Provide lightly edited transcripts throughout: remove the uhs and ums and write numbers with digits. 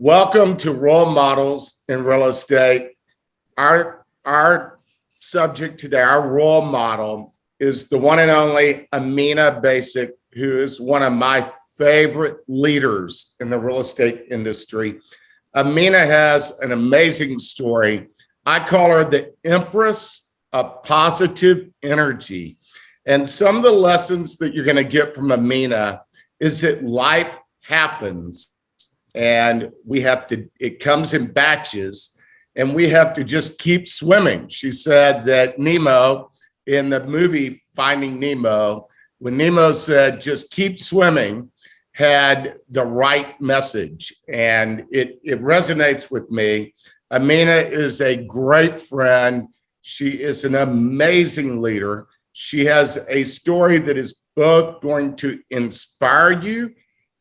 Welcome to Role Models in Real Estate. Our subject today, our role model, is the one and only Amina Basic, who is one of my favorite leaders in the real estate industry. Amina has an amazing story. I call her the Empress of Positive Energy. And some of the lessons that you're going to get from Amina is that life happens. And it comes in batches, and we have to just keep swimming. She said that Nemo in the movie Finding Nemo, when Nemo said, just keep swimming, had the right message. And it resonates with me. Amina is a great friend. She is an amazing leader. She has a story that is both going to inspire you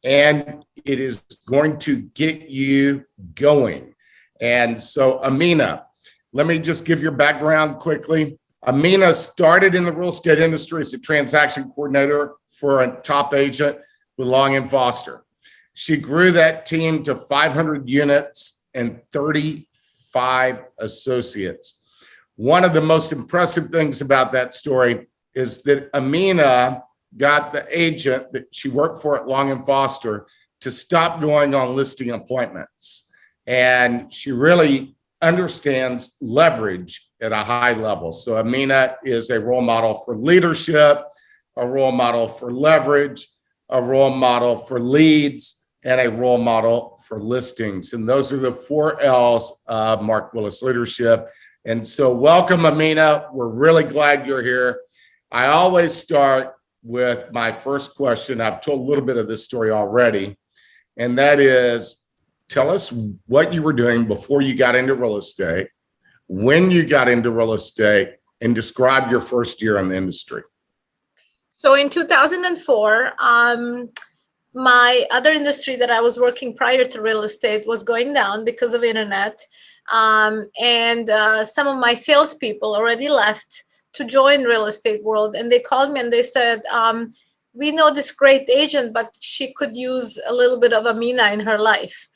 and it is going to get you going. And so, Amina, let me just give your background quickly. Amina started in the real estate industry as a transaction coordinator for a top agent with Long & Foster. She grew that team to 500 units and 35 associates. One of the most impressive things about that story is that Amina got the agent that she worked for at Long & Foster to stop going on listing appointments. And she really understands leverage at a high level. So Amina is a role model for leadership, a role model for leverage, a role model for leads, and a role model for listings. And those are the 4 L's of Mark Willis Leadership. And so welcome, Amina. We're really glad you're here. I always start with my first question. I've told a little bit of this story already, and that is, tell us what you were doing before you got into real estate, when you got into real estate, and describe your first year in the industry. So in 2004, my other industry that I was working prior to real estate was going down because of internet. And some of my salespeople already left to join real estate world. And they called me and they said, we know this great agent, but she could use a little bit of Amina in her life.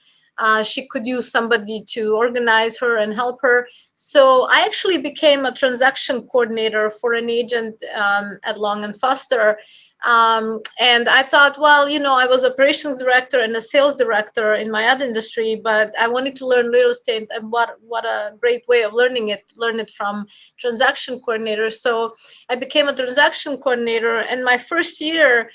She could use somebody to organize her and help her. So I actually became a transaction coordinator for an agent at Long & Foster. And I thought, well, I was operations director and a sales director in my other industry, but I wanted to learn real estate, and what a great way of learn it from transaction coordinator. So I became a transaction coordinator, and my first year,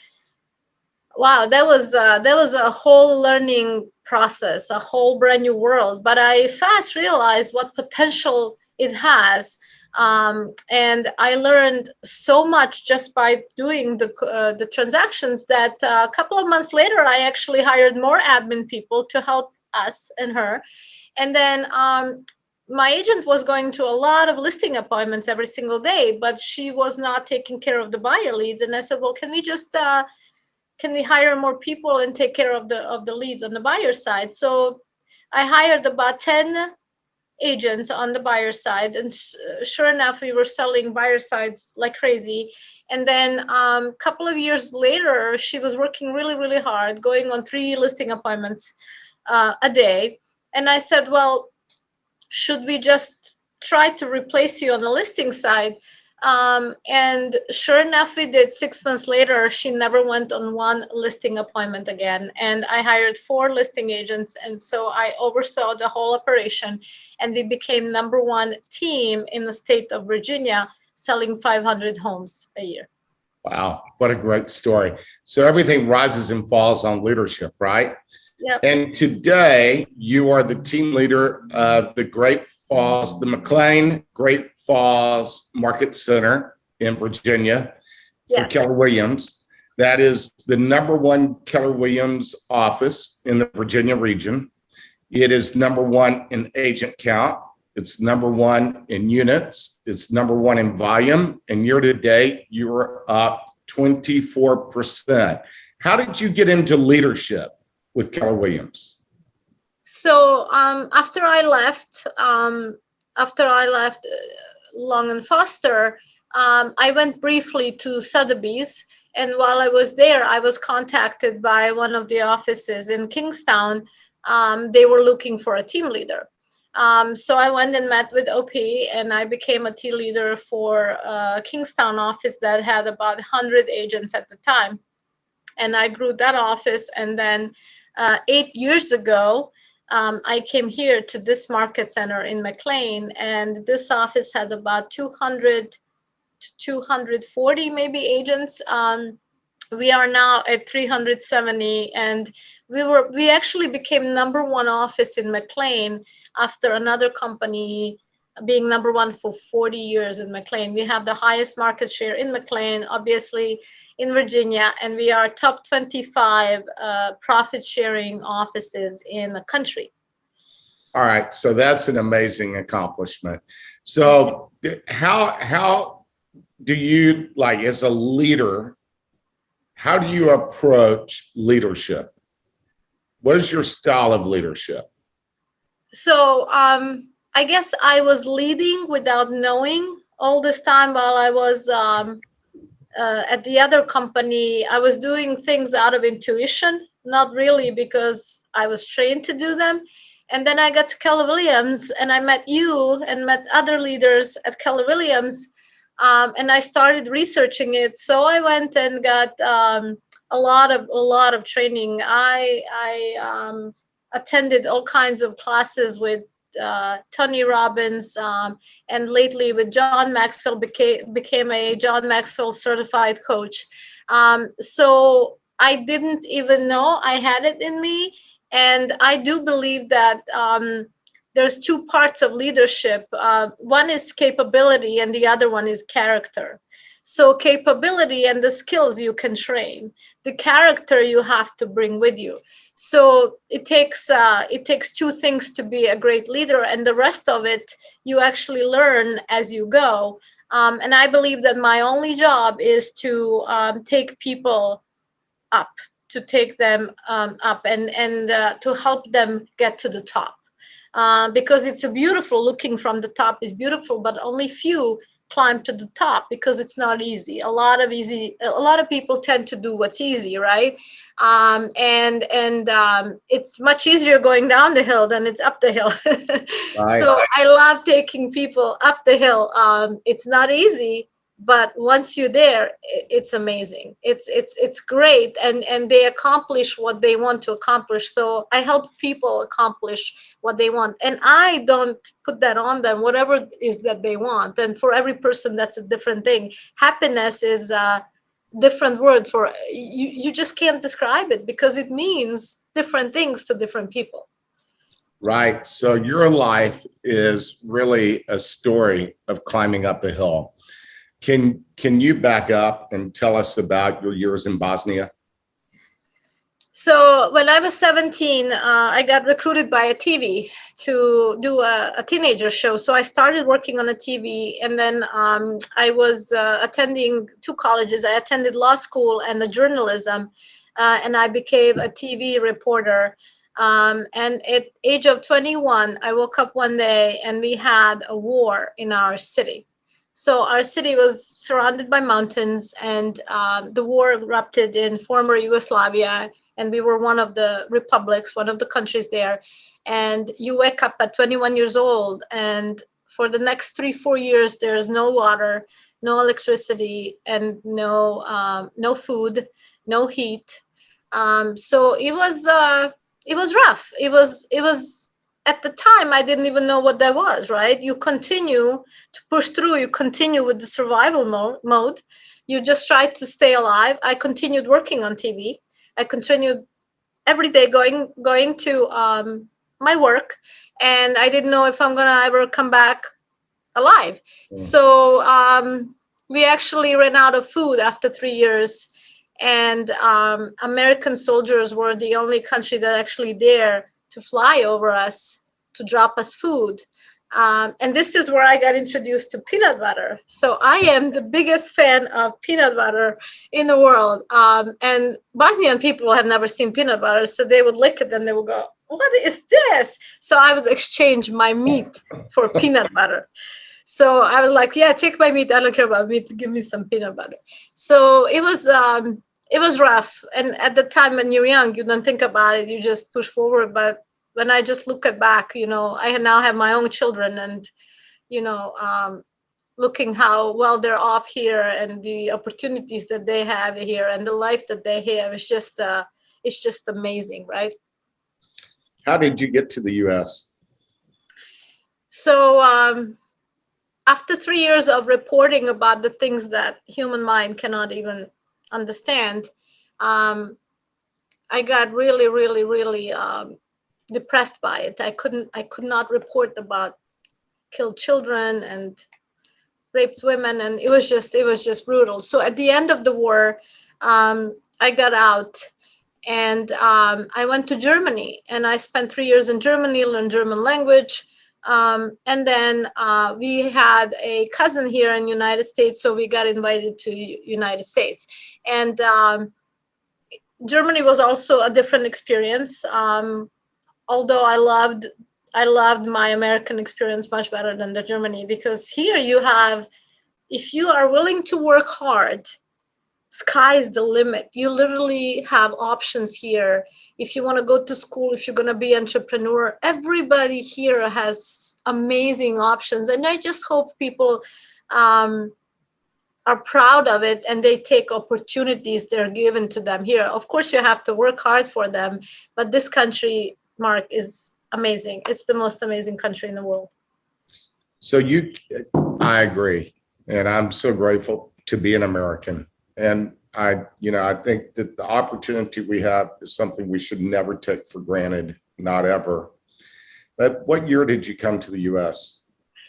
wow, that was a whole learning process, a whole brand new world. But I fast realized what potential it has. And I learned so much just by doing the transactions that a couple of months later, I actually hired more admin people to help us and her. And then my agent was going to a lot of listing appointments every single day, but she was not taking care of the buyer leads. And I said, well, can we hire more people and take care of the leads on the buyer side? So I hired about 10 agents on the buyer side, and sure enough, we were selling buyer sides like crazy. And then a couple of years later, she was working really, really hard, going on 3 listing appointments a day. And I said, well, should we just try to replace you on the listing side? And sure enough, we did. 6 months later, she never went on 1 listing appointment again. And I hired 4 listing agents. And so I oversaw the whole operation, and we became #1 team in the state of Virginia, selling 500 homes a year. Wow, what a great story. So everything rises and falls on leadership, right? Yep. And today you are the team leader of the Mclean Great Falls Market Center in Virginia for Yes. Keller Williams. That is the #1 Keller Williams office in the Virginia region. It is #1 in agent count. It's #1 in units. It's #1 in volume. And year to date, you were up 24%. How did you get into leadership with Keller Williams? So after I left Long & Foster, I went briefly to Sotheby's. And while I was there, I was contacted by one of the offices in Kingstown they were looking for a team leader. So I went and met with OP, and I became a team leader for Kingstown office that had about 100 agents at the time. And I grew that office. And then 8 years ago, I came here to this market center in Mclean, and this office had about 200 to 240 maybe agents. We are now at 370, and we actually became number one office in Mclean after another company being number one for 40 years in Mclean. We have the highest market share in Mclean, obviously in Virginia, and we are top 25 profit sharing offices in the country. All right, so that's an amazing accomplishment. So how do you, like, as a leader, how do you approach leadership? What is your style of leadership? So I guess I was leading without knowing all this time while I was at the other company. I was doing things out of intuition, not really because I was trained to do them. And then I got to Keller Williams, and I met you and met other leaders at Keller Williams, and I started researching it. So I went and got a lot of training. I attended all kinds of classes with Tony Robbins, and lately with John Maxwell, became a John Maxwell certified coach. So I didn't even know I had it in me. And I do believe that there's two parts of leadership. One is capability, and the other one is character. So capability and the skills you can train. The character you have to bring with you. So it takes two things to be a great leader, and the rest of it you actually learn as you go. And I believe that my only job is to take people up, to take them up, and to help them get to the top. Because it's a beautiful, looking from the top is beautiful, but only few climb to the top because it's not easy. A lot of people tend to do what's easy, right? And it's much easier going down the hill than it's up the hill. Right. So I love taking people up the hill. It's not easy, but once you're there, it's amazing. It's great, and they accomplish what they want to accomplish. So I help people accomplish what they want, and I don't put that on them, whatever it is that they want. And for every person, that's a different thing. Happiness is a different word for you. You just can't describe it because it means different things to different people. Right. So your life is really a story of climbing up a hill. Can you back up and tell us about your years in Bosnia? So when I was 17, I got recruited by a TV to do a teenager show. So I started working on a TV, and then I was attending two colleges. I attended law school and the journalism, and I became a TV reporter. And at age of 21, I woke up one day and we had a war in our city. So our city was surrounded by mountains, and the war erupted in former Yugoslavia, and we were one of the republics, one of the countries there. And you wake up at 21 years old, and for the next 3-4 years, there's no water, no electricity, and no food, no heat. So it was rough. It was. At the time, I didn't even know what that was, right? You continue to push through. You continue with the survival mode. You just try to stay alive. I continued working on TV. I continued every day going to my work, and I didn't know if I'm going to ever come back alive. So we actually ran out of food after 3 years, and American soldiers were the only country that actually dared to fly over us to drop us food. And this is where I got introduced to peanut butter. So I am the biggest fan of peanut butter in the world. And Bosnian people have never seen peanut butter. So they would lick it and they would go, "What is this?" So I would exchange my meat for peanut butter. So I was like, "Yeah, take my meat. I don't care about meat. Give me some peanut butter." So it was rough. And at the time when you're young, you don't think about it. You just push forward. But when I just look at back, I now have my own children, and you know, looking how well they're off here and the opportunities that they have here and the life that they have is just it's just amazing, right? How did you get to the US? So after 3 years of reporting about the things that human mind cannot even understand, I got really, really, really depressed by it. I could not report about killed children and raped women, and it was just brutal. So at the end of the war, I got out, and I went to Germany, and I spent 3 years in Germany, learned German language. And then we had a cousin here in the United States, so we got invited to United States. And Germany was also a different experience. Although I loved my American experience much better than the Germany, because here you have, if you are willing to work hard, sky's the limit. You literally have options here. If you want to go to school, if you're going to be an entrepreneur, everybody here has amazing options. And I just hope people are proud of it and they take opportunities they're given to them here. Of course, you have to work hard for them, but this country, Mark, is amazing. It's the most amazing country in the world. So I agree. And I'm so grateful to be an American. And I think that the opportunity we have is something we should never take for granted, not ever. But what year did you come to the US?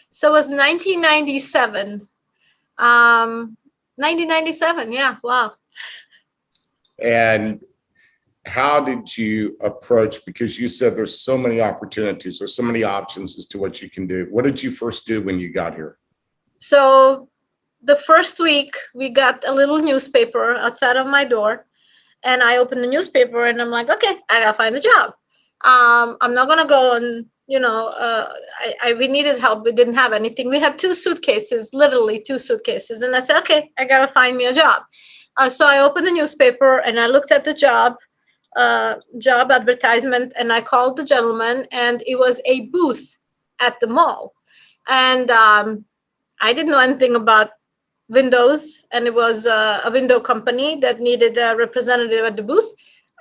So it was 1997. 1997, yeah, wow. And how did you approach, because you said there's so many opportunities, there's so many options as to what you can do. What did you first do when you got here? So the first week we got a little newspaper outside of my door, and I opened the newspaper and I'm like, okay, I gotta find a job. I'm not gonna go and we needed help. We didn't have anything. We had literally two suitcases. And I said, okay, I got to find me a job. So I opened the newspaper and I looked at the job advertisement, and I called the gentleman, and it was a booth at the mall. And I didn't know anything about windows, and it was a window company that needed a representative at the booth.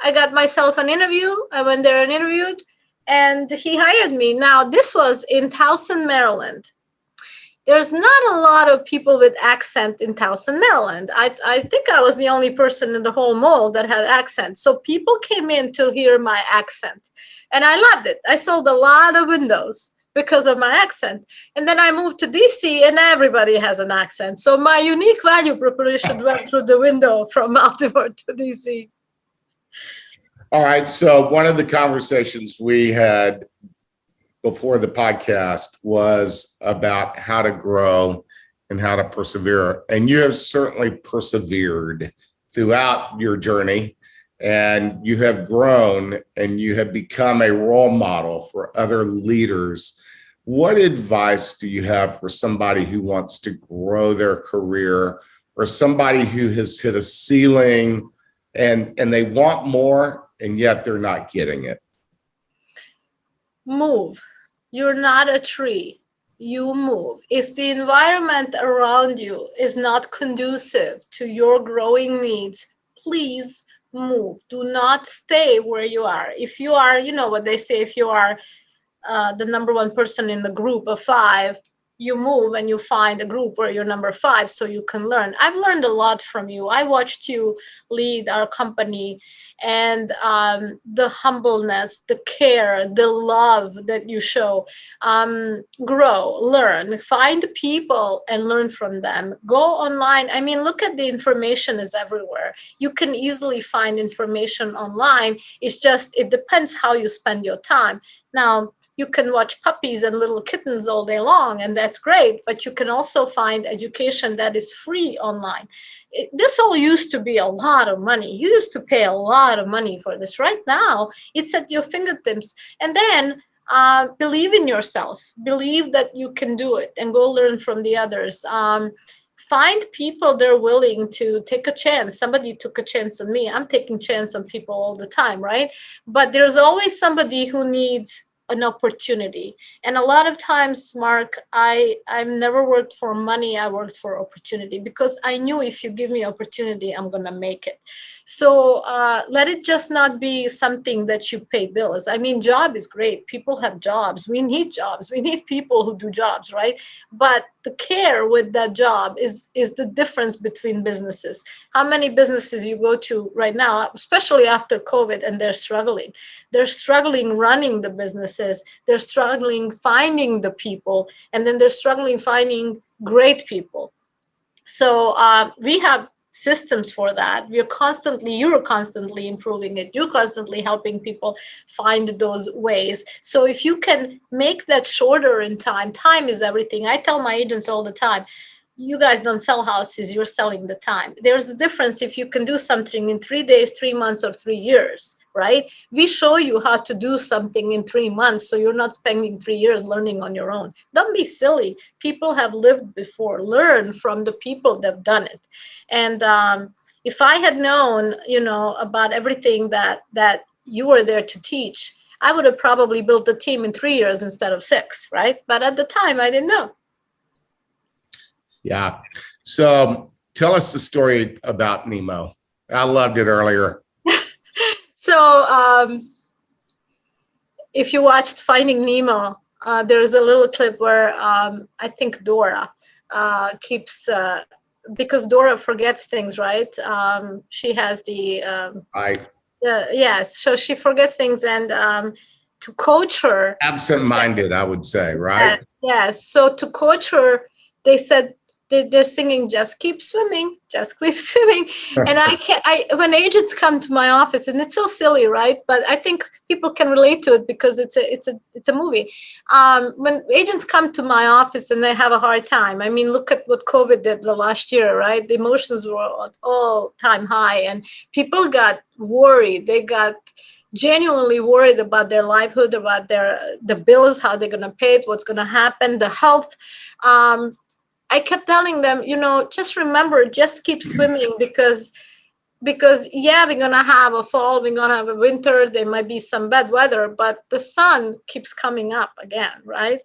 I got myself an interview. I went there and interviewed, and he hired me. Now, this was in Towson, Maryland. There's not a lot of people with accent in Towson, Maryland. I think I was the only person in the whole mall that had accent. So people came in to hear my accent, and I loved it. I sold a lot of windows because of my accent. And then I moved to DC, and everybody has an accent. So my unique value proposition went through the window from Baltimore to DC. All right. So one of the conversations we had before the podcast was about how to grow and how to persevere. And you have certainly persevered throughout your journey, and you have grown and you have become a role model for other leaders. What advice do you have for somebody who wants to grow their career, or somebody who has hit a ceiling and they want more, and yet they're not getting it? Move. You're not a tree. You move. If the environment around you is not conducive to your growing needs, please move. Do not stay where you are. If you are, you know what they say, if you are the number one person in the group of 5, you move and you find a group where you're number 5 so you can learn. I've learned a lot from you. I watched you lead our company, and the humbleness, the care, the love that you show. Grow, learn, find people and learn from them. Go online. I mean, look at the information is everywhere. You can easily find information online. It depends how you spend your time. Now, you can watch puppies and little kittens all day long, and that's great, but you can also find education that is free online. This all used to be a lot of money. You used to pay a lot of money for this. Right now, it's at your fingertips. And then believe in yourself. Believe that you can do it, and go learn from the others. find people that are willing to take a chance. Somebody took a chance on me. I'm taking chance on people all the time, right? But there's always somebody who needs an opportunity. And a lot of times, Mark, I've never worked for money. I worked for opportunity, because I knew if you give me opportunity, I'm gonna make it. So let it just not be something that you pay bills. I mean, job is great. People have jobs. We need jobs. We need people who do jobs, right? But the care with that job is the difference between businesses. How many businesses you go to right now, especially after COVID, and they're struggling. They're struggling running the businesses. They're struggling finding the people, and then they're struggling finding great people. So we have systems for that. You're constantly improving it. You're constantly helping people find those ways. So if you can make that shorter in time is everything. I tell my agents all the time, you guys don't sell houses, you're selling the time. There's a difference if you can do something in 3 days, 3 months, or 3 years, right? We show you how to do something in 3 months, so you're not spending 3 years learning on your own. Don't be silly. People have lived before. Learn from the people that have done it. And if I had known, about everything that you were there to teach, I would have probably built the team in 3 years instead of 6, right? But at the time, I didn't know. Yeah. So tell us the story about Nemo. I loved it earlier. So if you watched Finding Nemo, there's a little clip where I think Dora keeps, because Dora forgets things, right? She has the, yes, so she forgets things, and to coach her. Absent-minded, I would say, right? Yes. So to coach her, they said, they're singing "Just Keep Swimming, Just Keep Swimming," and when agents come to my office, and it's so silly, right? But I think people can relate to it because it's a movie. When agents come to my office and they have a hard time, I mean, look at what COVID did the last year, right? The emotions were at all-time high, and people got worried. They got genuinely worried about their livelihood, about the bills, how they're gonna pay it, what's gonna happen, the health. I kept telling them, just remember, just keep swimming, because yeah, we're gonna have a fall, we're gonna have a winter, there might be some bad weather, but the sun keeps coming up again, right?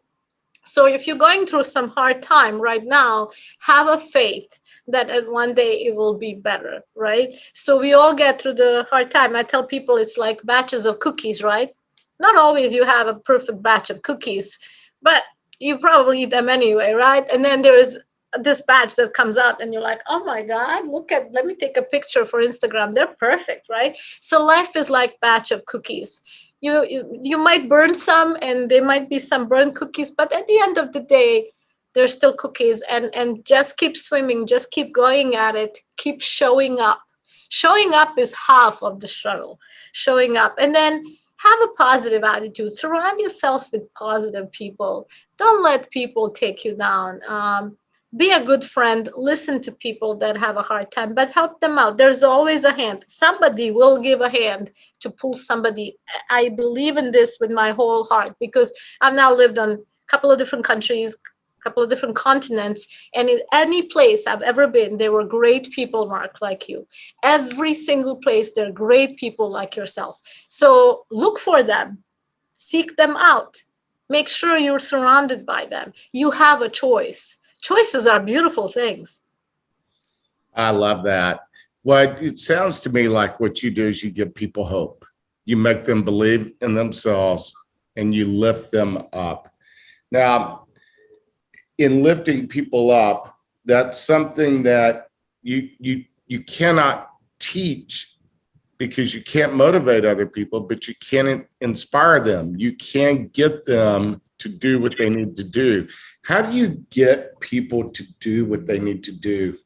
So if you're going through some hard time right now, have a faith that at one day it will be better, right? So we all get through the hard time. I tell people it's like batches of cookies, right? Not always you have a perfect batch of cookies, but you probably eat them anyway, right? And then there is this batch that comes out and you're like, oh my God, let me take a picture for Instagram. They're perfect, right? So life is like batch of cookies. You might burn some, and there might be some burnt cookies, but at the end of the day, they're still cookies. And just keep swimming, just keep going at it, keep showing up. Showing up is half of the struggle. Showing up, and then have a positive attitude. Surround yourself with positive people. Don't let people take you down. Be a good friend. Listen to people that have a hard time, but help them out. There's always a hand. Somebody will give a hand to pull somebody. I believe in this with my whole heart, because I've now lived on a couple of different countries, a couple of different continents, and in any place I've ever been, there were great people, Mark, like you. Every single place, there are great people like yourself. So look for them, seek them out, make sure you're surrounded by them. You have a choice. Choices are beautiful things. I love that. Well, it sounds to me like what you do is you give people hope. You make them believe in themselves, and you lift them up. Now, in lifting people up, that's something that you cannot teach, because you can't motivate other people, but you can inspire them. You can get them to do what they need to do. How do you get people to do what they need to do?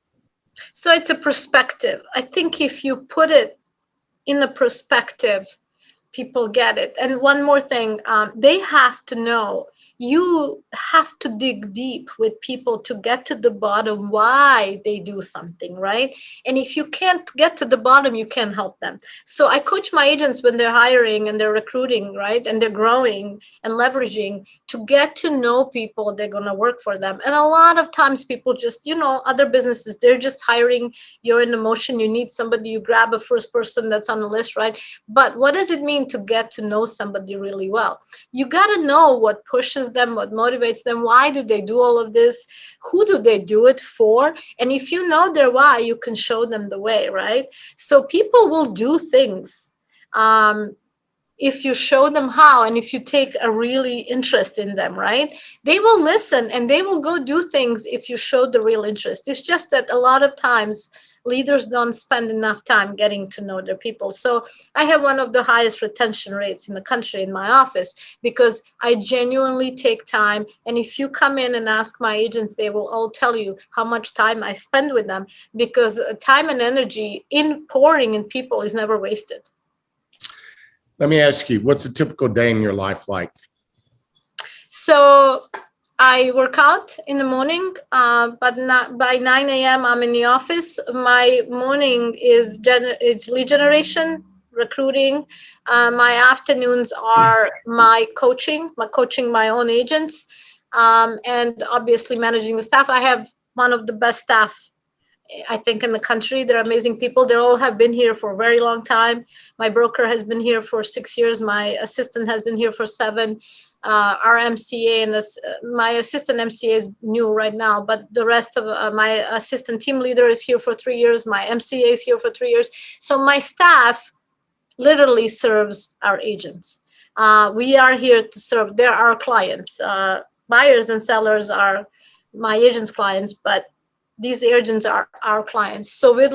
So it's a perspective. I think if you put it in a perspective, people get it. And one more thing, they have to know you have to dig deep with people to get to the bottom why they do something, right? And if you can't get to the bottom, you can't help them. So I coach my agents when they're hiring and they're recruiting, right? And they're growing and leveraging to get to know people they're going to work for them. And a lot of times people just, other businesses, they're just hiring, you're in the motion, you need somebody, you grab a first person that's on the list, right? But what does it mean to get to know somebody really well? You got to know what pushes them, what motivates them, why do they do all of this, who do they do it for? And if you know their why, you can show them the way, right? So people will do things if you show them how, and if you take a really interest in them, right? They will listen and they will go do things if you show the real interest. It's just that a lot of times leaders don't spend enough time getting to know their people. So I have one of the highest retention rates in the country in my office because I genuinely take time. And if you come in and ask my agents, they will all tell you how much time I spend with them, because time and energy in pouring in people is never wasted. Let me ask you, what's a typical day in your life like? So I work out in the morning, but not by 9 a.m. I'm in the office. My morning is it's lead generation, recruiting. My afternoons are my coaching my own agents, and obviously managing the staff. I have one of the best staff, I think, in the country. They're amazing people. They all have been here for a very long time. My broker has been here for 6 years. My assistant has been here for 7. Our MCA and my assistant MCA is new right now, but the rest of my assistant team leader is here for 3 years. My MCA is here for 3 years. So my staff literally serves our agents. We are here to serve. They're our clients. Buyers and sellers are my agents' clients, but these agents are our clients. So we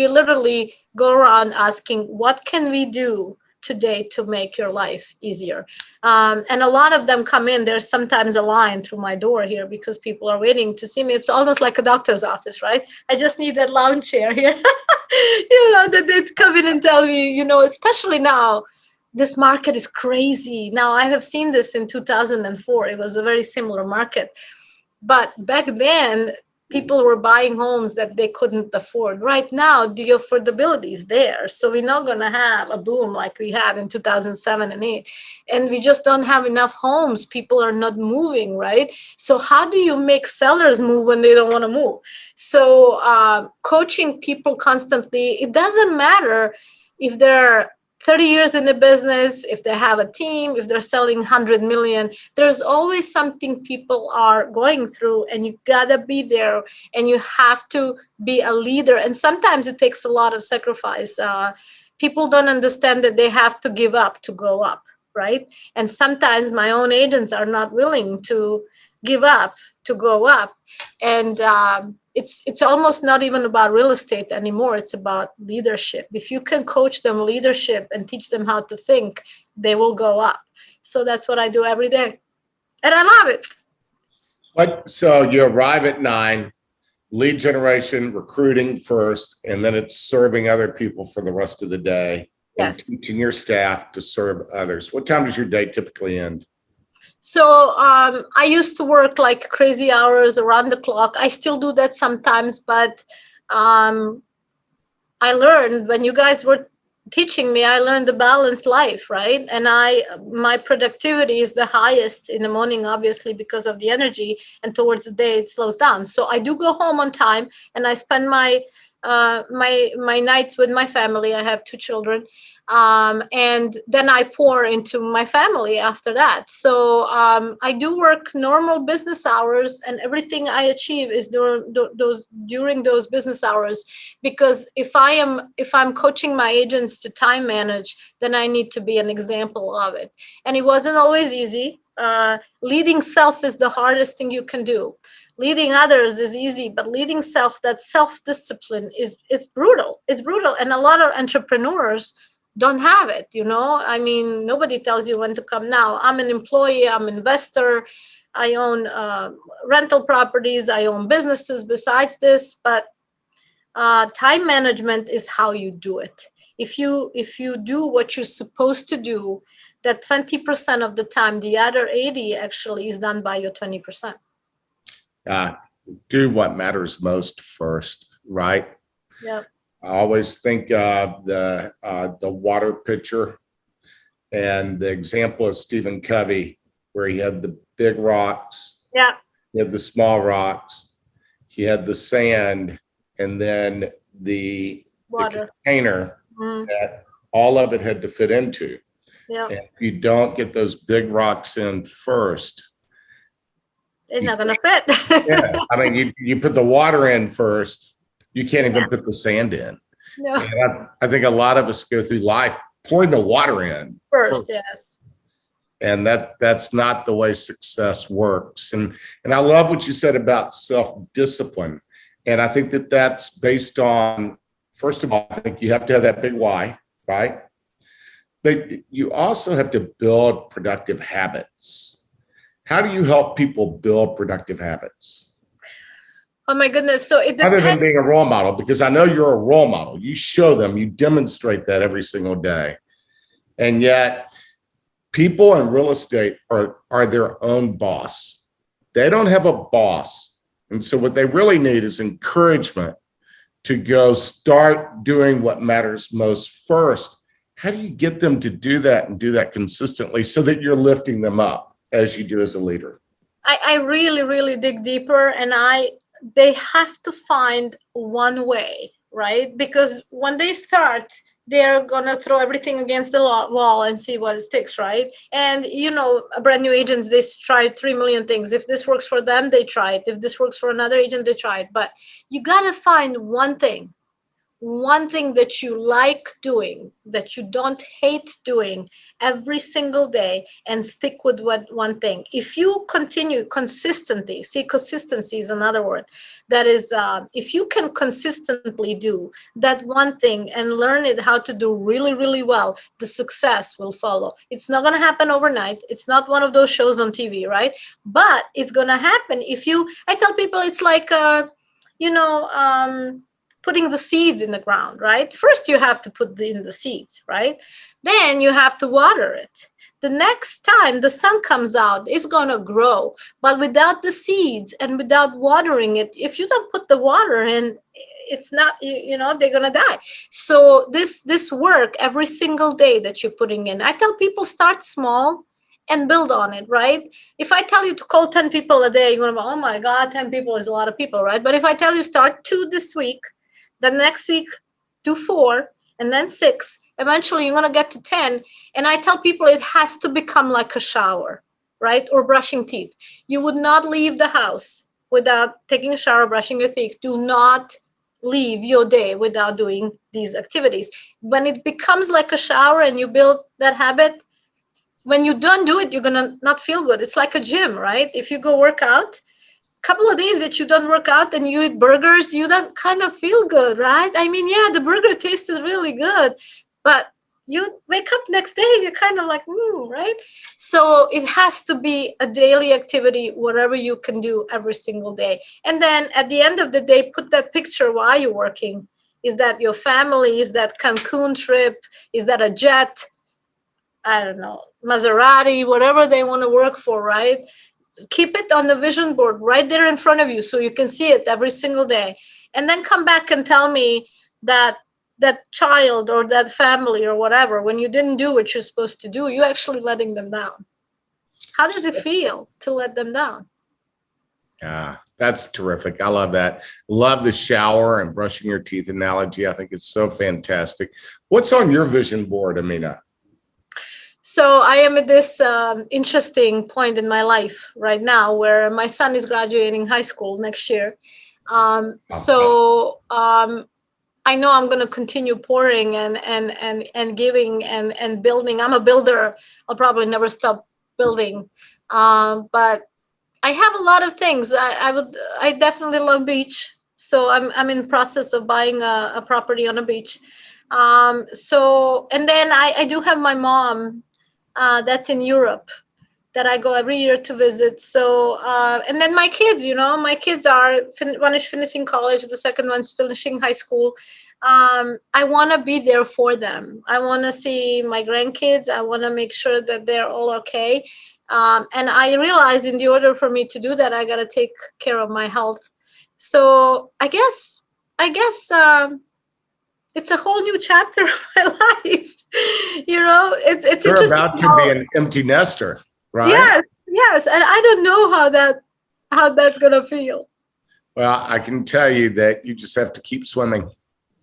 literally go around asking, what can we do today to make your life easier? And a lot of them come in. There's sometimes a line through my door here because people are waiting to see me. It's almost like a doctor's office, right? I just need that lounge chair here. That they come in and tell me, especially now, this market is crazy. Now, I have seen this in 2004. It was a very similar market. But back then, people were buying homes that they couldn't afford. Right now, the affordability is there. So we're not going to have a boom like we had in 2007 and 8. And we just don't have enough homes. People are not moving, right? So how do you make sellers move when they don't want to move? So coaching people constantly, it doesn't matter if they're 30 years in the business, if they have a team, if they're selling 100 million, there's always something people are going through, and you gotta be there, and you have to be a leader. And sometimes it takes a lot of sacrifice. People don't understand that they have to give up to go up, right? And sometimes my own agents are not willing to give up to go up. And it's almost not even about real estate anymore. It's about leadership. If you can coach them leadership and teach them how to think, they will go up. So that's what I do every day. And I love it. So you arrive at 9, lead generation, recruiting first, and then it's serving other people for the rest of the day. Yes. And teaching your staff to serve others. What time does your day typically end? So I used to work like crazy hours around the clock. I still do that sometimes, but I learned when you guys were teaching me, I learned the balanced life, right? And my productivity is the highest in the morning, obviously, because of the energy, and towards the day it slows down. So I do go home on time, and I spend my nights with my family. I have 2 children. And then I pour into my family after that. So I do work normal business hours, and everything I achieve is during those business hours. Because if I'm coaching my agents to time manage, then I need to be an example of it. And it wasn't always easy. Leading self is the hardest thing you can do. Leading others is easy, but leading self, that self-discipline is brutal. It's brutal. And a lot of entrepreneurs don't have it, I mean, nobody tells you when to come now. I'm an employee, I'm an investor, I own rental properties, I own businesses besides this, but time management is how you do it. If you do what you're supposed to do, that 20% of the time, the other 80 actually is done by your 20%. Do what matters most first, right? Yeah. I always think of the water pitcher and the example of Stephen Covey, where he had the big rocks, Yeah. he had the small rocks, he had the sand, and then the Water. container that all of it had to fit into. Yeah. And if you don't get those big rocks in first, It's not gonna fit. yeah, I mean, you put the water in first, you can't even put the sand in. No. And I think a lot of us go through life pouring the water in First, yes. And that's not the way success works. And I love what you said about self-discipline. And I think that that's based on, first of all, I think you have to have that big why, right? But you also have to build productive habits. How do you help people build productive habits? Oh my goodness. So it Other depends. than being a role model, because I know you're a role model. You show them, you demonstrate that every single day. And yet people in real estate are their own boss. They don't have a boss. And so what they really need is encouragement to go start doing what matters most first. How do you get them to do that and do that consistently so that you're lifting them up as you do as a leader? I really, really dig deeper, and they have to find one way, right? Because when they start, they're gonna throw everything against the wall and see what sticks, right? And brand new agents, they try 3 million things. If this works for them, they try it. If this works for another agent, they try it. But you gotta find one thing that you like doing, that you don't hate doing every single day, and stick with one thing. If you continue consistently, see, consistency is another word. That is, if you can consistently do that one thing and learn it how to do really, really well, the success will follow. It's not going to happen overnight. It's not one of those shows on TV, right? But it's going to happen I tell people it's like, putting the seeds in the ground, right? First, you have to put in the seeds, right? Then you have to water it. The next time the sun comes out, it's going to grow. But without the seeds and without watering it, if you don't put the water in, it's not, they're going to die. So this work every single day that you're putting in, I tell people start small and build on it, right? If I tell you to call 10 people a day, you're going to go, oh my God, 10 people is a lot of people, right? But if I tell you start 2 this week, the next week do 4, and then 6, eventually you're going to get to 10. And I tell people it has to become like a shower, right? Or brushing teeth. You would not leave the house without taking a shower, brushing your teeth. Do not leave your day without doing these activities. When it becomes like a shower and you build that habit, when you don't do it, you're going to not feel good. It's like a gym, right? If you go work out, couple of days that you don't work out and you eat burgers, you don't kind of feel good, right? I mean, yeah, the burger tasted really good, but you wake up next day, you're kind of like, right? So it has to be a daily activity, whatever you can do every single day. And then at the end of the day, put that picture while you're working. Is that your family? Is that Cancun trip? Is that a jet? I don't know, Maserati, whatever they want to work for, right? Keep it on the vision board right there in front of you so you can see it every single day. And then come back and tell me that child or that family or whatever, when you didn't do what you're supposed to do, you're actually letting them down. How does it feel to let them down? Yeah, that's terrific. I love that. Love the shower and brushing your teeth analogy. I think it's so fantastic. What's on your vision board, Amina? So I am at this interesting point in my life right now where my son is graduating high school next year. So I know I'm going to continue pouring and giving and building. I'm a builder. I'll probably never stop building. But I have a lot of things. I definitely love beach. So I'm in process of buying a property on a beach. So, and then I do have my mom that's in Europe that I go every year to visit. So, and then my kids, my kids are, one is finishing college, the second one's finishing high school. I want to be there for them. I want to see my grandkids. I want to make sure that they're all okay. And I realized in the order for me to do that, I got to take care of my health. So I guess it's a whole new chapter of my life. It's You're interesting. about to be an empty nester, right? Yes, and I don't know how that's gonna feel. Well, I can tell you that you just have to keep swimming.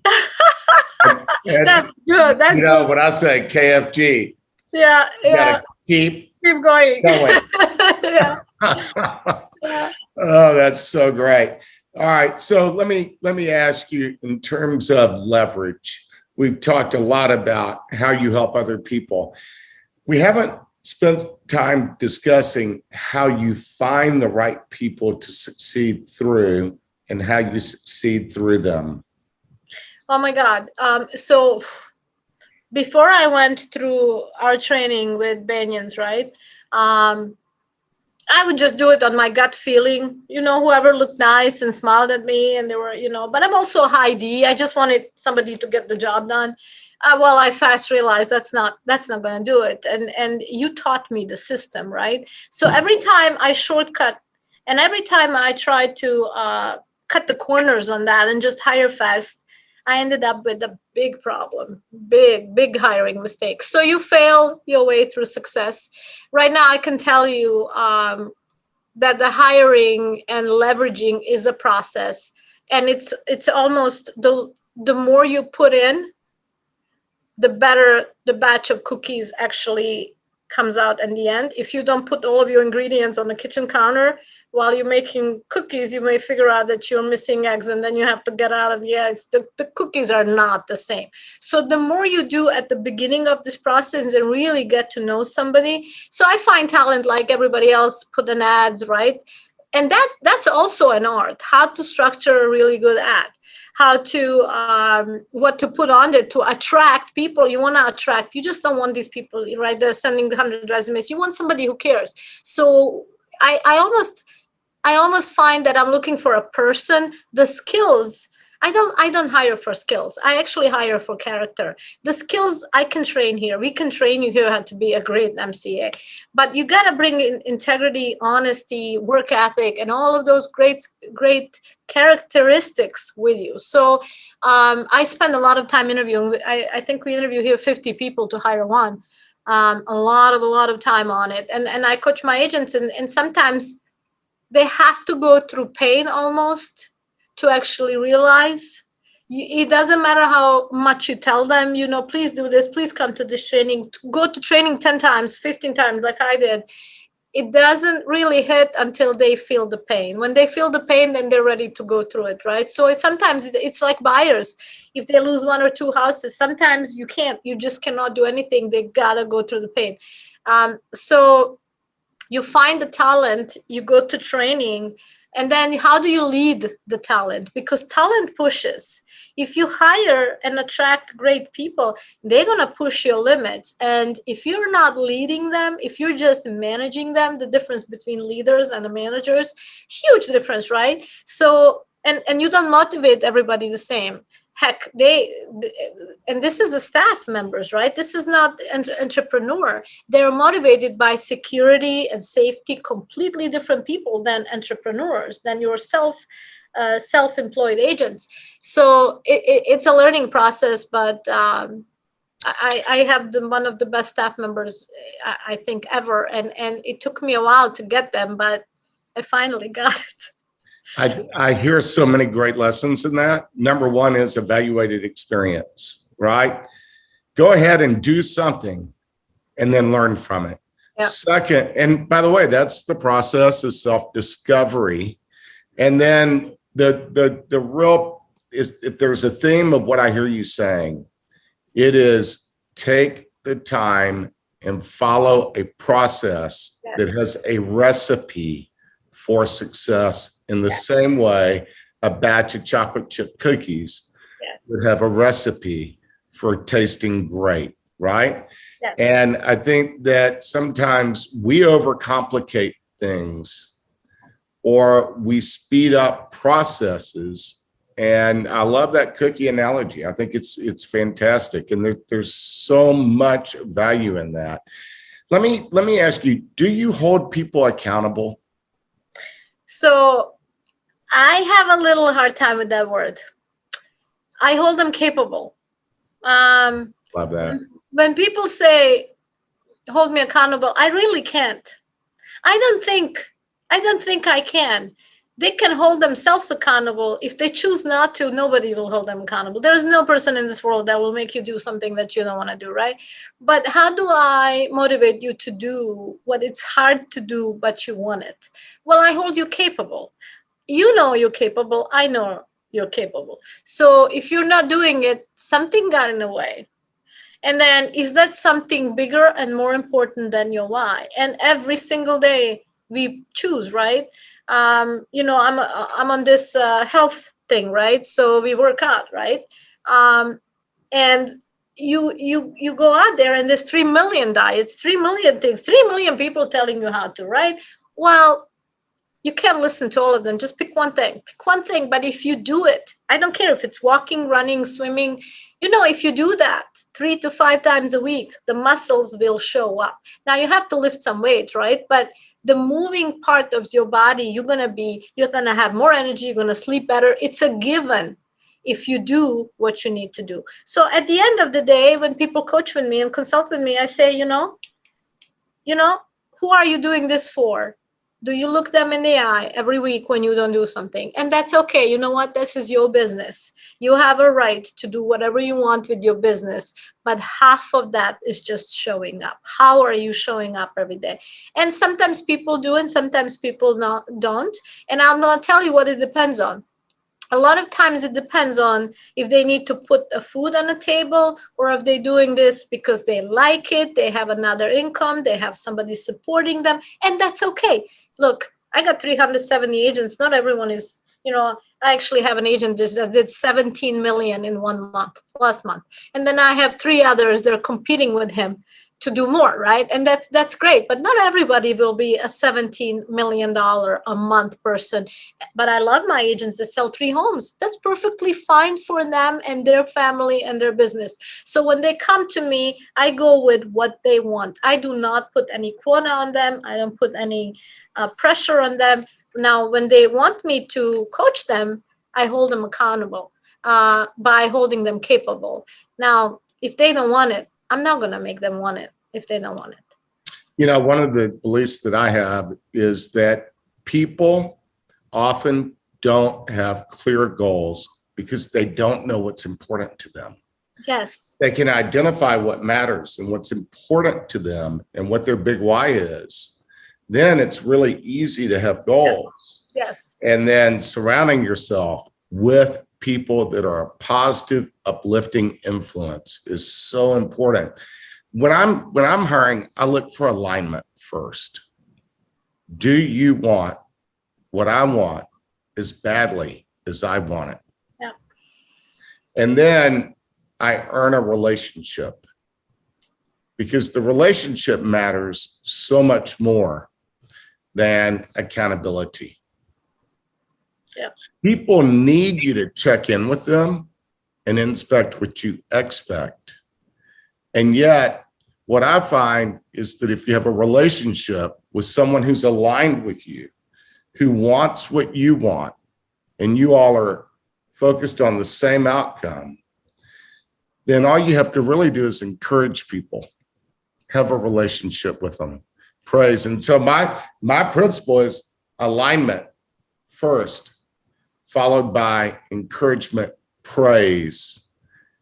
That's good. That's You know good. what I say, KFG. Yeah, You yeah. gotta keep Keep going. going. Yeah, yeah. Oh, that's so great. All right. So let me ask you in terms of leverage. We've talked a lot about how you help other people. We haven't spent time discussing how you find the right people to succeed through and how you succeed through them. Oh my God. So before I went through our training with Banyans, right? I would just do it on my gut feeling, whoever looked nice and smiled at me and they were, but I'm also high D. I just wanted somebody to get the job done. Well, I fast realized that's not going to do it. And you taught me the system, right? So every time I shortcut and every time I tried to cut the corners on that and just hire fast, I ended up with a big problem, big hiring mistakes. So you fail your way through success. Right now, I can tell you that the hiring and leveraging is a process, and it's almost the more you put in, the better the batch of cookies actually comes out in the end. If you don't put all of your ingredients on the kitchen counter while you're making cookies, you may figure out that you're missing eggs and then you have to get out of the eggs. The cookies are not the same. So the more you do at the beginning of this process and really get to know somebody. So I find talent like everybody else, put in ads, right? And that's also an art, how to structure a really good ad, how to what to put on there to attract people you want to attract. You just don't want these people, right? They're sending 100 resumes. You want somebody who cares. So I almost find that I'm looking for a person. The skills, I don't hire for skills. I actually hire for character. The skills I can train here. We can train you here how to be a great MCA. But you got to bring in integrity, honesty, work ethic, and all of those great characteristics with you. So I spend a lot of time interviewing. I think we interview here 50 people to hire one. A lot of time on it. And I coach my agents, and sometimes they have to go through pain almost to actually realize. It doesn't matter how much you tell them, please do this, please come to this training, go to training 10 times, 15 times like I did. It doesn't really hit until they feel the pain. When they feel the pain, then they're ready to go through it, right? So sometimes it's like buyers. If they lose one or two houses, sometimes you just cannot do anything. They gotta go through the pain. So you find the talent, you go to training, and then how do you lead the talent? Because talent pushes. If you hire and attract great people, they're going to push your limits. And if you're not leading them, if you're just managing them, the difference between leaders and the managers, huge difference, right? So, and you don't motivate everybody the same. Heck, and this is the staff members, right? This is not entrepreneur. They're motivated by security and safety, completely different people than entrepreneurs, than your self-employed agents. So it's a learning process, but I have one of the best staff members I think ever, and it took me a while to get them, but I finally got it. I hear so many great lessons in that. Number one is evaluated experience, right? Go ahead and do something and then learn from it. Yeah. Second, and by the way, that's the process of self-discovery. And then the real is, if there's a theme of what I hear you saying, it is take the time and follow a process that has a recipe for success, in the same way a batch of chocolate chip cookies would have a recipe for tasting great, right? Yes. And I think that sometimes we overcomplicate things or we speed up processes And I love that cookie analogy. I think it's fantastic, and there's so much value in that. Let me ask you: do you hold people accountable? So I have a little hard time with that word. I hold them capable. Love that. When people say hold me accountable, I really can't. I don't think I can. They can hold themselves accountable. If they choose not to, nobody will hold them accountable. There is no person in this world that will make you do something that you don't want to do, right? But how do I motivate you to do what it's hard to do, but you want it? Well, I hold you capable. You know you're capable. I know you're capable. So if you're not doing it, something got in the way. And then is that something bigger and more important than your why? And every single day we choose, right? I'm on this health thing, right? So we work out, right? Um, and you go out there and there's 3 million diets, 3 million things, 3 million people telling you how to, right? Well, you can't listen to all of them. Just pick one thing. Pick one thing. But if you do it, I don't care if it's walking, running, swimming. If you do that 3 to 5 times a week, the muscles will show up. Now you have to lift some weights, right? But the moving part of your body, you're gonna have more energy. You're gonna sleep better. It's a given if you do what you need to do. So at the end of the day, when people coach with me and consult with me, I say, who are you doing this for? Do you look them in the eye every week when you don't do something? And that's okay. You know what? This is your business. You have a right to do whatever you want with your business, but half of that is just showing up. How are you showing up every day? And sometimes people do, and sometimes people don't. And I'm going to tell you what it depends on. A lot of times it depends on if they need to put a food on the table, or if they're doing this because they like it, they have another income, they have somebody supporting them, and that's okay. Look, I got 370 agents. Not everyone is, I actually have an agent that did 17 million in 1 month, last month. And then I have 3 others that are competing with him to do more, right? And that's great. But not everybody will be a $17 million a month person. But I love my agents that sell 3 homes. That's perfectly fine for them and their family and their business. So when they come to me, I go with what they want. I do not put any quota on them. I don't put any pressure on them. Now, when they want me to coach them, I hold them accountable by holding them capable. Now, if they don't want it, I'm not going to make them want it if they don't want it. One of the beliefs that I have is that people often don't have clear goals because they don't know what's important to them. Yes. They can identify what matters and what's important to them and what their big why is. Then it's really easy to have goals. Yes. And then surrounding yourself with people that are a positive, uplifting influence is so important. When I'm hiring, I look for alignment first. Do you want what I want as badly as I want it? Yeah. And then I earn a relationship, because the relationship matters so much more than accountability. Yeah. People need you to check in with them and inspect what you expect. And yet, what I find is that if you have a relationship with someone who's aligned with you, who wants what you want, and you all are focused on the same outcome, then all you have to really do is encourage people, have a relationship with them, praise. And so my principle is alignment first, followed by encouragement, praise,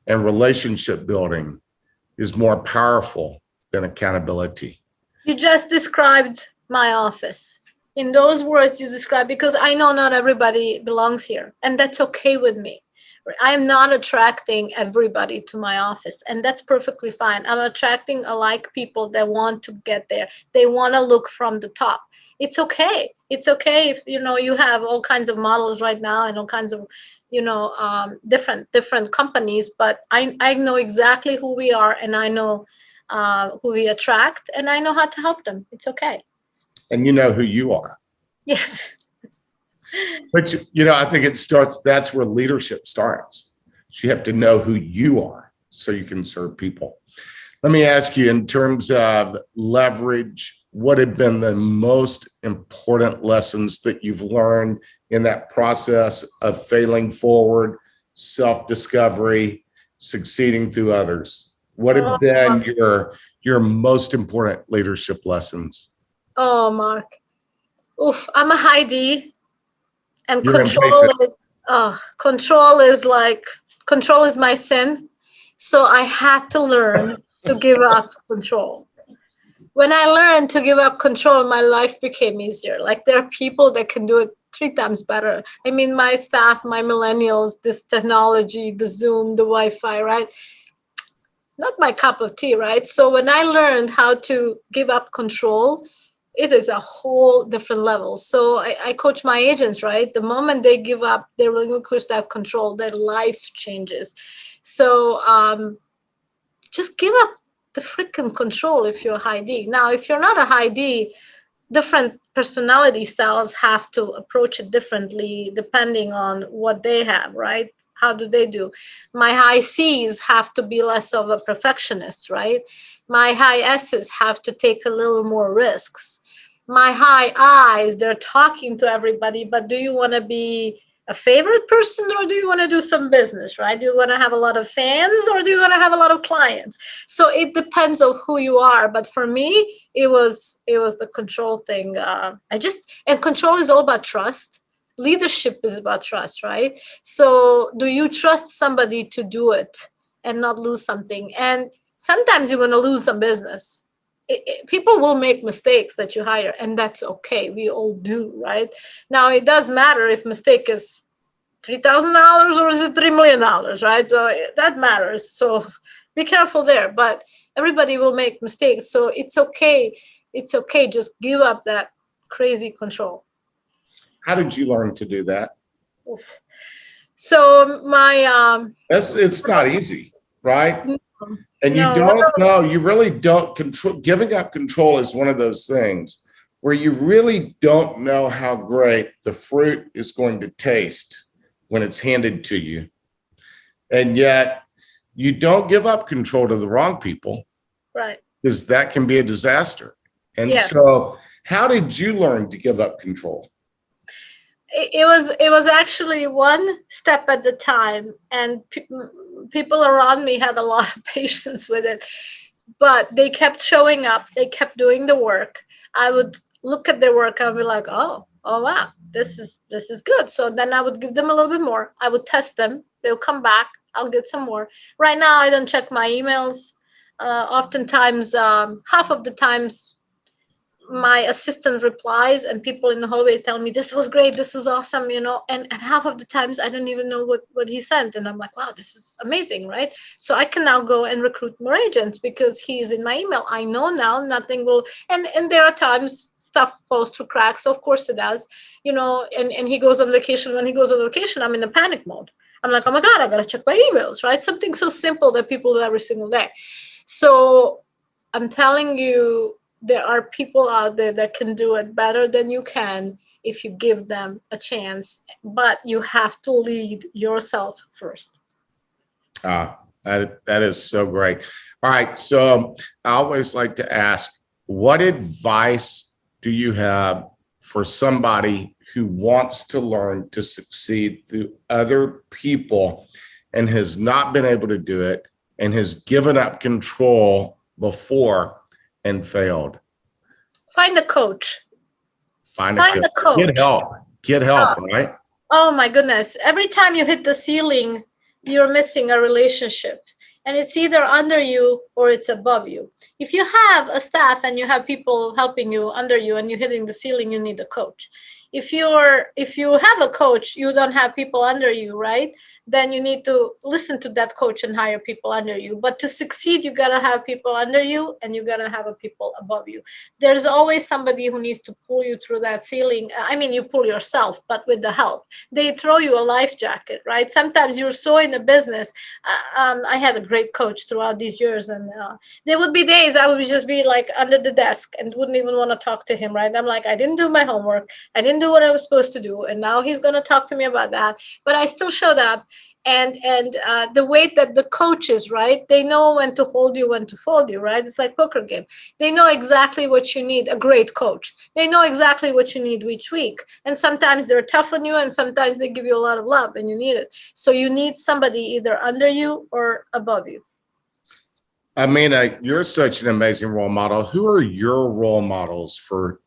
and relationship building is more powerful than accountability. You just described my office. In those words you described, because I know not everybody belongs here, and that's okay with me. I am not attracting everybody to my office, and that's perfectly fine. I'm attracting alike people that want to get there. They want to look from the top. It's okay. It's okay if you have all kinds of models right now and all kinds of different companies, but I know exactly who we are, and I know who we attract, and I know how to help them. It's okay. And you know who you are. Yes. But I think that's where leadership starts. You have to know who you are so you can serve people. Let me ask you, in terms of leverage, what have been the most important lessons that you've learned in that process of failing forward, self-discovery, succeeding through others? What have been your most important leadership lessons? Oh, Mark. Oof, I'm a high D, and You're impatient. control is my sin. So I had to learn to give up control. When I learned to give up control, my life became easier. Like, there are people that can do it 3 times better. I mean, my staff, my millennials, this technology, the Zoom, the Wi-Fi, right? Not my cup of tea, right? So when I learned how to give up control, it is a whole different level. So I coach my agents, right? The moment they give up, they relinquish that control, their life changes. So just give up the freaking control if you're a high D. Now, if you're not a high D, different personality styles have to approach it differently depending on what they have, right? How do they do? My high C's have to be less of a perfectionist, right? My high S's have to take a little more risks. My high I's, they're talking to everybody, but do you want to be a favorite person, or do you want to do some business, right? Do you want to have a lot of fans, or do you want to have a lot of clients? So it depends on who you are. But for me, it was the control thing. And control is all about trust. Leadership is about trust, right? So do you trust somebody to do it and not lose something? And sometimes you're going to lose some business. People will make mistakes that you hire, and that's okay. We all do, right? Now, it does matter if mistake is $3,000 or is it $3 million, right? So that matters. So be careful there. But everybody will make mistakes, so it's okay. It's okay. Just give up that crazy control. How did you learn to do that? Oof. So It's not easy, right? And you no, don't know, you really don't control. Giving up control is one of those things where you really don't know how great the fruit is going to taste when it's handed to you. And yet you don't give up control to the wrong people, right? because that can be a disaster. And Yes. so how did you learn to give up control? It was actually one step at the time, and people around me had a lot of patience with it, but they kept showing up, they kept doing the work. I would look at their work and be like, oh wow, this is good. So then I would give them a little bit more. I would test them, they'll come back, I'll get some more. Right now I don't check my emails. Oftentimes, half of the times my assistant replies, and people in the hallway tell me, this was great, this is awesome, and half of the times I don't even know what he sent, and I'm like, wow, this is amazing, right? So I can now go and recruit more agents because he is in my email. I know now nothing will, and there are times stuff falls through cracks, of course it does, and he goes on vacation. When he goes on vacation, I'm in a panic mode. I'm like, oh my God, I gotta check my emails, right? Something so simple that people do every single day. So I'm telling you, there are people out there that can do it better than you can if you give them a chance, but you have to lead yourself first. That is so great. All right. So I always like to ask, what advice do you have for somebody who wants to learn to succeed through other people and has not been able to do it and has given up control before and failed? Find a coach. Find a coach. Get help, right? Oh my goodness. Every time you hit the ceiling, you're missing a relationship. And it's either under you or it's above you. If you have a staff and you have people helping you under you and you're hitting the ceiling, you need a coach. If you have a coach, you don't have people under you, right? Then you need to listen to that coach and hire people under you. But to succeed, you gotta have people under you, and you gotta have people above you. There's always somebody who needs to pull you through that ceiling. I mean, you pull yourself, but with the help. They throw you a life jacket, right? Sometimes you're so in the business. I had a great coach throughout these years, and there would be days I would just be like under the desk and wouldn't even want to talk to him, right? I'm like, I didn't do my homework. I didn't didn't do what I was supposed to do, and now he's going to talk to me about that. But I still showed up. And the way that the coaches, right, they know when to hold you, when to fold you, right? It's like poker game. They know exactly what you need. A great coach, they know exactly what you need each week. And sometimes they're tough on you, and sometimes they give you a lot of love, and you need it. So you need somebody either under you or above you. Amina, you're such an amazing role model. Who are your role models for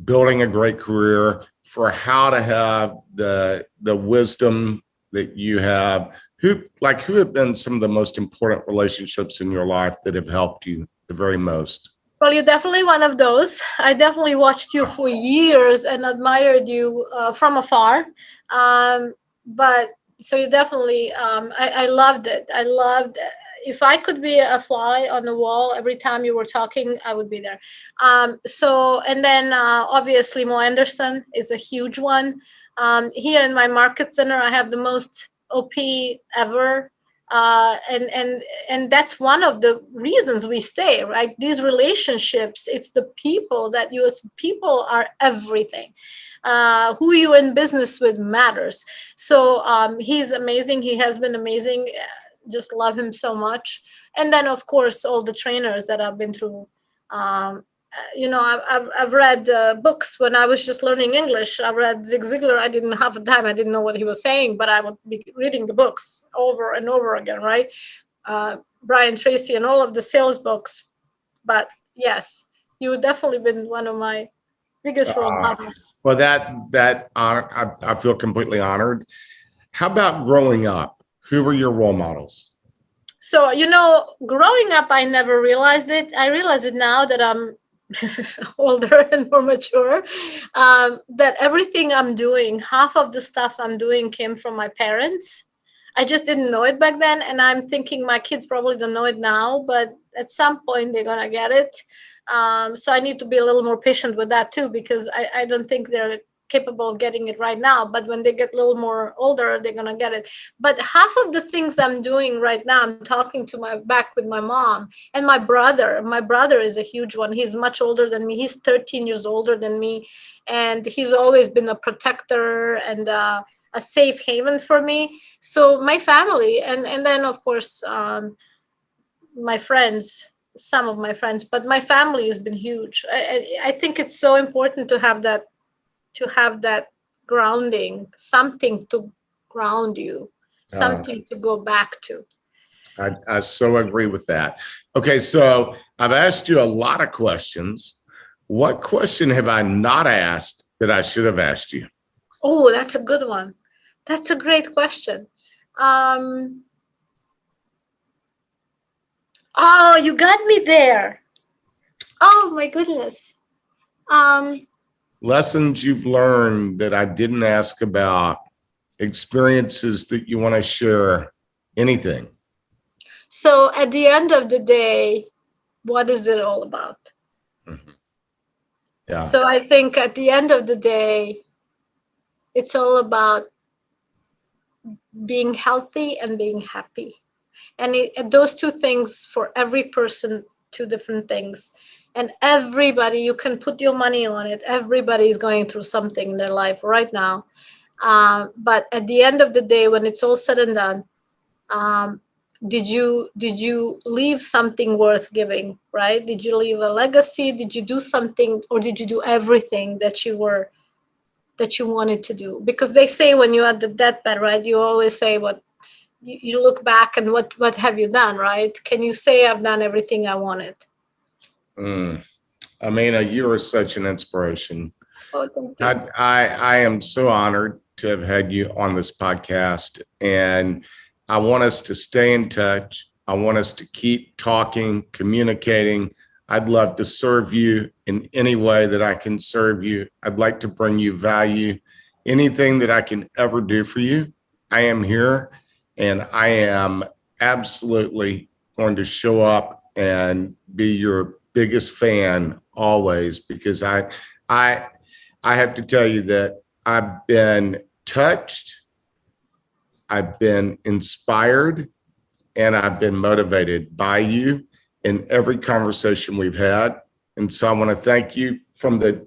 building a great career, for how to have the wisdom that you have? Who have been some of the most important relationships in your life that have helped you the very most? Well, you're definitely one of those. I definitely watched you for years and admired you from afar. But so you definitely, I loved it. I loved it. If I could be a fly on the wall every time you were talking, I would be there. And then obviously Mo Anderson is a huge one. Here in my market center, I have the most OP ever. And that's one of the reasons we stay, right? These relationships, it's the people that people are everything. Who you're in business with matters. So he's amazing. He has been amazing. Just love him so much. And then of course all the trainers that I've been through. I've read books when I was just learning English. I read Zig Ziglar. I didn't have the time. I didn't know what he was saying, but I would be reading the books over and over again, right? Brian Tracy and all of the sales books. But yes, you've definitely been one of my biggest role models. Well, that honor, I feel completely honored. How about growing up? Who were your role models? So, growing up, I never realized it. I realize it now that I'm older and more mature, that everything I'm doing, half of the stuff I'm doing came from my parents. I just didn't know it back then. And I'm thinking my kids probably don't know it now, but at some point they're going to get it. So I need to be a little more patient with that too, because I don't think they're capable of getting it right now, but when they get a little more older, they're gonna get it. But half of the things I'm doing right now, I'm talking to back with my mom and my brother. My brother is a huge one. He's much older than me. He's 13 years older than me, and he's always been a protector and a safe haven for me. So my family, and then of course my friends, some of my friends, but my family has been huge. I think it's so important to have that grounding, something to ground you, something to go back to. I so agree with that. Okay, so I've asked you a lot of questions. What question have I not asked that I should have asked you? Oh, that's a good one. That's a great question. Oh, you got me there. Oh my goodness. Lessons you've learned that I didn't ask about, experiences that you want to share, anything. So at the end of the day, what is it all about? Mm-hmm. Yeah. So I think at the end of the day, it's all about being healthy and being happy. And those two things for every person, two different things. And everybody, you can put your money on it. Everybody is going through something in their life right now. But at the end of the day, when it's all said and done, did you leave something worth giving, right? Did you leave a legacy? Did you do something, or did you do everything that you wanted to do? Because they say when you're at the deathbed, right, you always say what you look back and what have you done, right? Can you say I've done everything I wanted? Amina, you are such an inspiration. Oh, thank you. I am so honored to have had you on this podcast, and I want us to stay in touch. I want us to keep talking, communicating. I'd love to serve you in any way that I can serve you. I'd like to bring you value. Anything that I can ever do for you, I am here, and I am absolutely going to show up and be your biggest fan always, because I have to tell you that I've been touched, I've been inspired, and I've been motivated by you in every conversation we've had. And so I want to thank you from the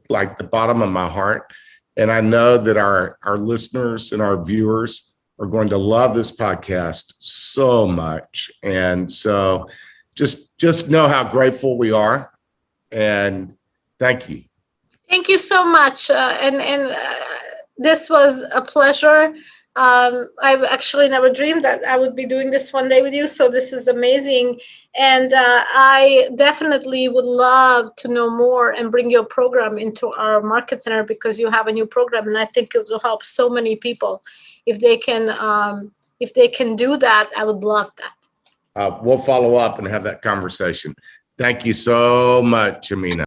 bottom of my heart. And I know that our listeners and our viewers are going to love this podcast so much. And so just know how grateful we are. And thank you. Thank you so much. This was a pleasure. I've actually never dreamed that I would be doing this one day with you. So this is amazing. And I definitely would love to know more and bring your program into our market center, because you have a new program. And I think it will help so many people. If they can do that, I would love that. We'll follow up and have that conversation. Thank you so much, Amina.